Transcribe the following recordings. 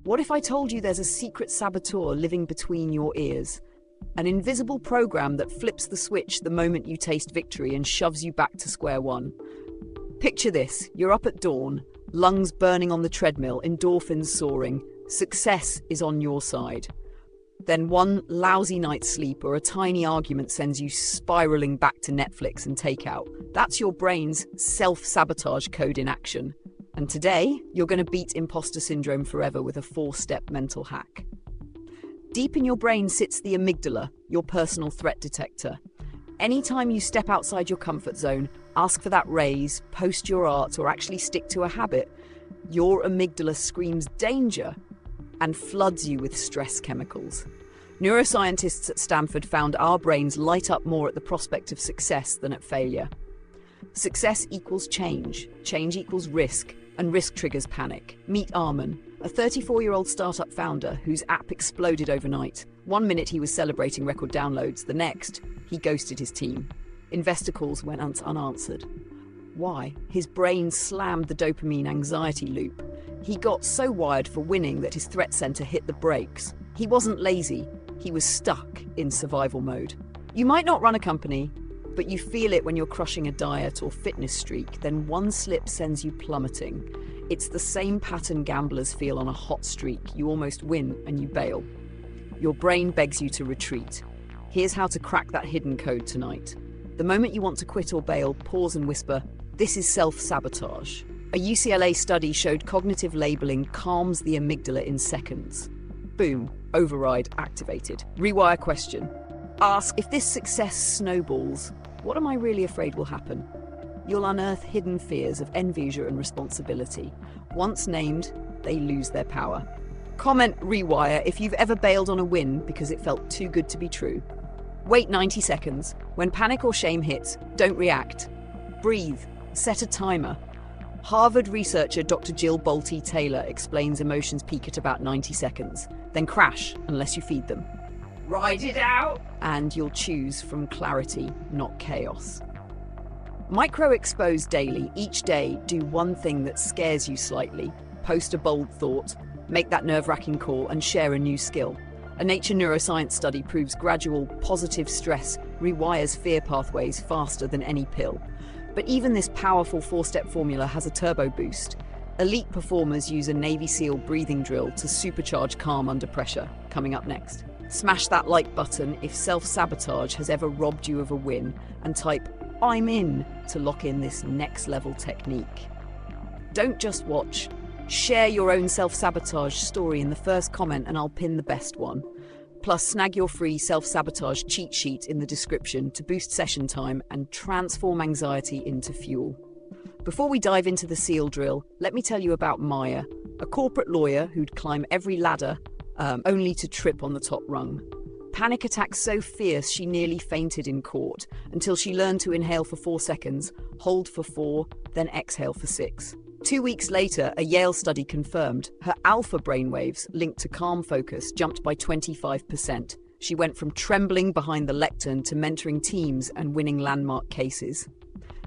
What if I told you there's a secret saboteur living between your ears? An invisible program that flips the switch the moment you taste victory and shoves you back to square one. Picture this, you're up at dawn, lungs burning on the treadmill, endorphins soaring. Success is on your side. Then one lousy night's sleep or a tiny argument sends you spiraling back to Netflix and takeout. That's your brain's self-sabotage code in action. And today, you're going to beat imposter syndrome forever with a 4-step mental hack. Deep in your brain sits the amygdala, your personal threat detector. Anytime you step outside your comfort zone, ask for that raise, post your art, or actually stick to a habit, your amygdala screams danger and floods you with stress chemicals. Neuroscientists at Stanford found our brains light up more at the prospect of success than at failure. Success equals change equals risk, and risk triggers panic. Meet Arman, a 34-year-old startup founder whose app exploded overnight. One minute he was celebrating record downloads, the next, he ghosted his team. Investor calls went unanswered. Why? His brain slammed the dopamine anxiety loop. He got so wired for winning that his threat center hit the brakes. He wasn't lazy, he was stuck in survival mode. You might not run a company, but you feel it when you're crushing a diet or fitness streak, then one slip sends you plummeting. It's the same pattern gamblers feel on a hot streak. You almost win and you bail. Your brain begs you to retreat. Here's how to crack that hidden code tonight. The moment you want to quit or bail, pause and whisper, "This is self-sabotage." A UCLA study showed cognitive labeling calms the amygdala in seconds. Boom, override activated. Rewire question. Ask, if this success snowballs, what am I really afraid will happen? You'll unearth hidden fears of envision and responsibility. Once named, they lose their power. Comment Rewire if you've ever bailed on a win because it felt too good to be true. Wait 90 seconds. When panic or shame hits, don't react. Breathe. Set a timer. Harvard researcher Dr. Jill Bolte Taylor explains emotions peak at about 90 seconds, then crash unless you feed them. Ride it out! And you'll choose from clarity, not chaos. Micro-expose daily. Each day, do one thing that scares you slightly. Post a bold thought, make that nerve-wracking call, and share a new skill. A Nature neuroscience study proves gradual, positive stress rewires fear pathways faster than any pill. But even this powerful 4-step formula has a turbo boost. Elite performers use a Navy SEAL breathing drill to supercharge calm under pressure. Coming up next. Smash that like button if self-sabotage has ever robbed you of a win, and type "I'm in" to lock in this next-level technique. Don't just watch. Share your own self-sabotage story in the first comment and I'll pin the best one. Plus, snag your free self-sabotage cheat sheet in the description to boost session time and transform anxiety into fuel. Before we dive into the SEAL drill, let me tell you about Maya, a corporate lawyer who'd climb every ladder only to trip on the top rung. Panic attacks so fierce she nearly fainted in court until she learned to inhale for 4 seconds, hold for 4, then exhale for 6. 2 weeks later, a Yale study confirmed her alpha brainwaves linked to calm focus jumped by 25%. She went from trembling behind the lectern to mentoring teams and winning landmark cases.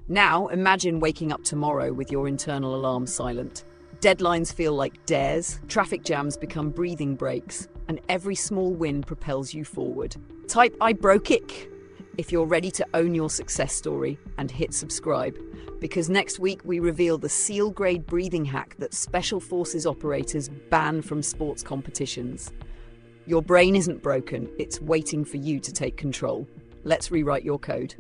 Now, imagine waking up tomorrow with your internal alarm silent. Deadlines feel like dares, traffic jams become breathing breaks, and every small win propels you forward. Type "I broke it" if you're ready to own your success story, and hit subscribe, because next week we reveal the SEAL-grade breathing hack that Special Forces operators ban from sports competitions. Your brain isn't broken, it's waiting for you to take control. Let's rewrite your code.